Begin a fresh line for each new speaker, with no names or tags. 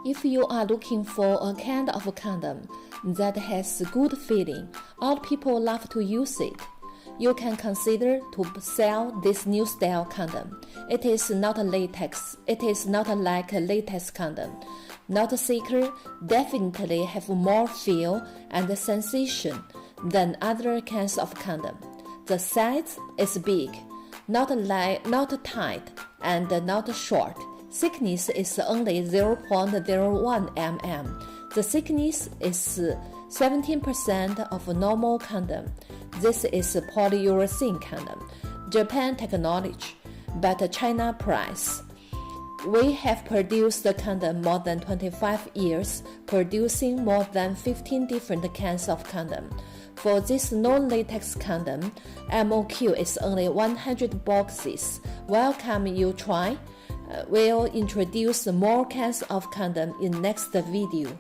If you are looking for a kind of condom that has good feeling, all people love to use it, you can consider to sell this new style condom. It is not a latex. It is not like a latex condom. Not thicker, definitely have more feel and sensation than other kinds of condom. The size is big, not tight, and not short. Thickness is only 0.01 mm. The thickness is 17% of a normal condom. This is a polyurethane condom, Japan technology, but China price. We have produced the condom more than 25 years, producing more than 15 different kinds of condom. For this non-latex condom, MOQ is only 100 boxes. Welcome you try. We'll introduce more kinds of condom in next video.